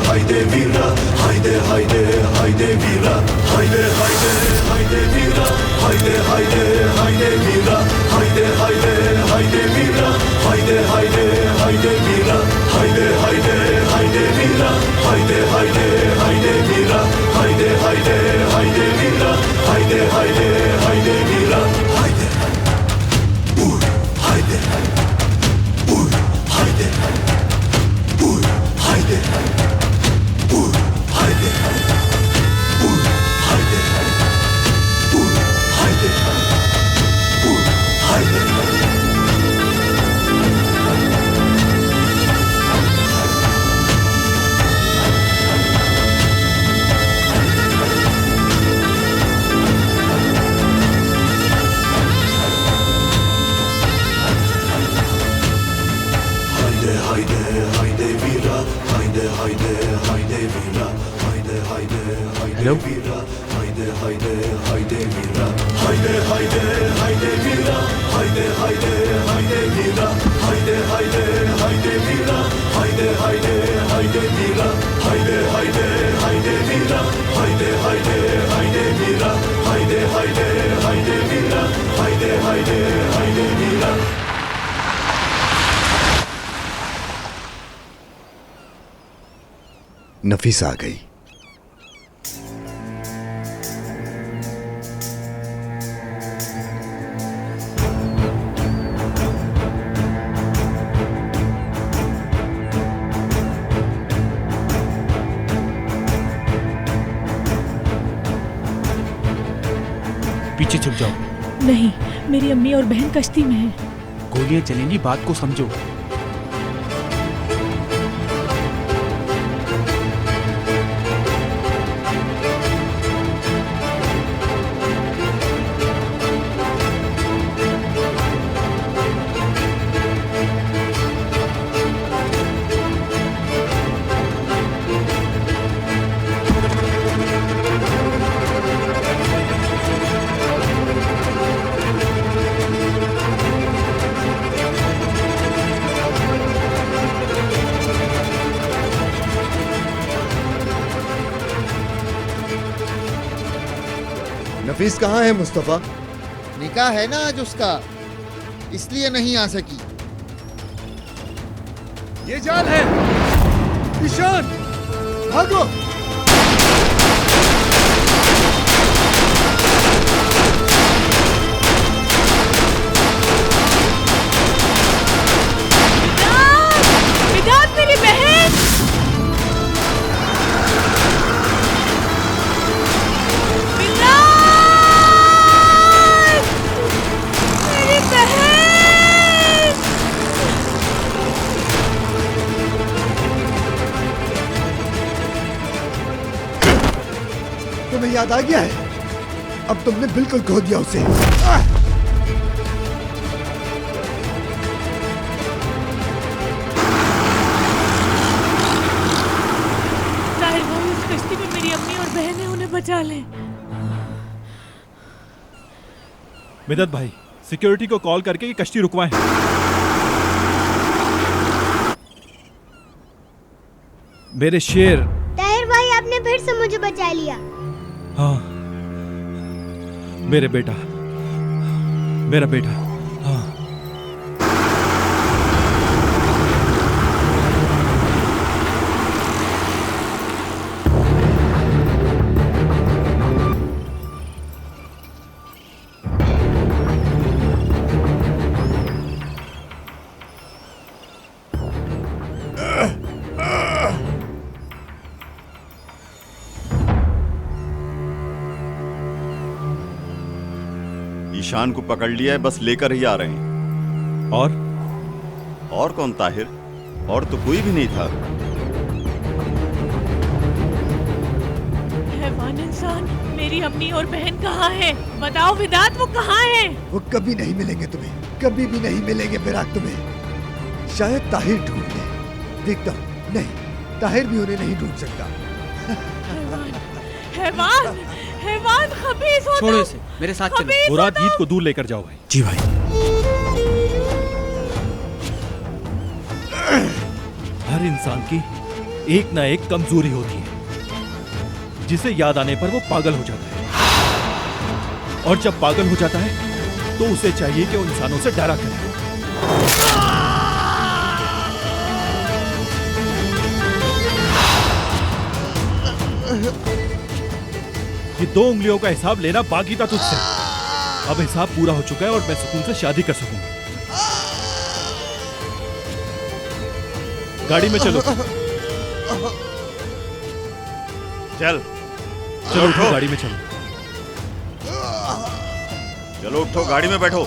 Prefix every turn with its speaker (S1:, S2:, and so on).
S1: hayde vira, hayde hayde hayde vira, hayde hayde hayde vira, hayde hayde hayde vira, hayde hayde hayde vira, hayde hayde hayde vira, hayde hayde hayde vira, hayde hayde hayde vira, hayde hayde hayde vira, hayde hayde hayde vira, hayde uy hayde uy hayde uy hayde uy hayde uy hayde uy hayde uy hayde hayde hayde vira, hayde hayde hayde vira, hayde hayde hayde
S2: Hello?
S1: vira, hayde hayde hayde vira, hayde hayde hayde vira, hayde hayde hayde vira, hayde hayde hayde vira, hayde hayde hayde vira, hayde hayde hayde vira, hayde hayde hayde vira, hayde hayde hayde vira, hayde hayde hayde vira.
S3: नफीस आ गई।
S2: पीछे छुप जाओ।
S4: नहीं, मेरी अम्मी और बहन कश्ती में हैं।
S2: गोलियां चलेंगी, बात को समझो।
S3: नफीस कहाँ है मुस्तफा?
S5: निकाह है ना आज उसका, इसलिए नहीं आ सकी।
S3: ये जान है। ईशान, भागो।
S4: विदात, मेरी बहन।
S3: तुम्हें याद आ गया है? अब तुमने बिल्कुल खो दिया उसे।
S4: ताहिर भाई, उस कश्ती में मेरी अम्मी और बहन है, उन्हें बचा लें।
S6: मिदत भाई, सिक्योरिटी को कॉल करके ये कश्ती रुकवाएं। मेरे शेर।
S7: ताहिर भाई, आपने फिर से मुझे बचा लिया।
S6: हाँ, मेरे बेटा, मेरा बेटा। हाँ,
S8: ईशान को पकड़ लिया है, बस लेकर ही आ रहे हैं। और कौन ताहिर? और तो कोई भी नहीं था।
S4: हैवान इंसान, मेरी अम्मी और बहन कहाँ हैं? बताओ विदात, वो कहाँ हैं?
S3: वो कभी नहीं मिलेंगे तुम्हें, कभी भी नहीं मिलेंगे फिराक तुम्हें। शायद ताहिर ढूंढ ले। देखता हूँ, नहीं, ताहिर भी उन्हें नहीं ढूंढ सकता।
S4: हैवान, हैवान खबीस हो।
S2: छोड़ो इसे, मेरे साथ चलो।
S6: मुराद, ईद को दूर लेकर जाओ भाई।
S2: जी भाई।
S6: हर इंसान की एक ना एक कमजोरी होती है जिसे याद आने पर वो पागल हो जाता है, और जब पागल हो जाता है तो उसे चाहिए कि वो इंसानों से डरा करे। ये 2 उंगलियों का हिसाब लेना बाकी था तुझसे। अब हिसाब पूरा हो चुका है और मैं सुकून से शादी कर सकूंगा। गाड़ी में चलो।
S8: चल
S6: चलो उठो, गाड़ी में चलो।
S8: चलो उठो, गाड़ी में बैठो।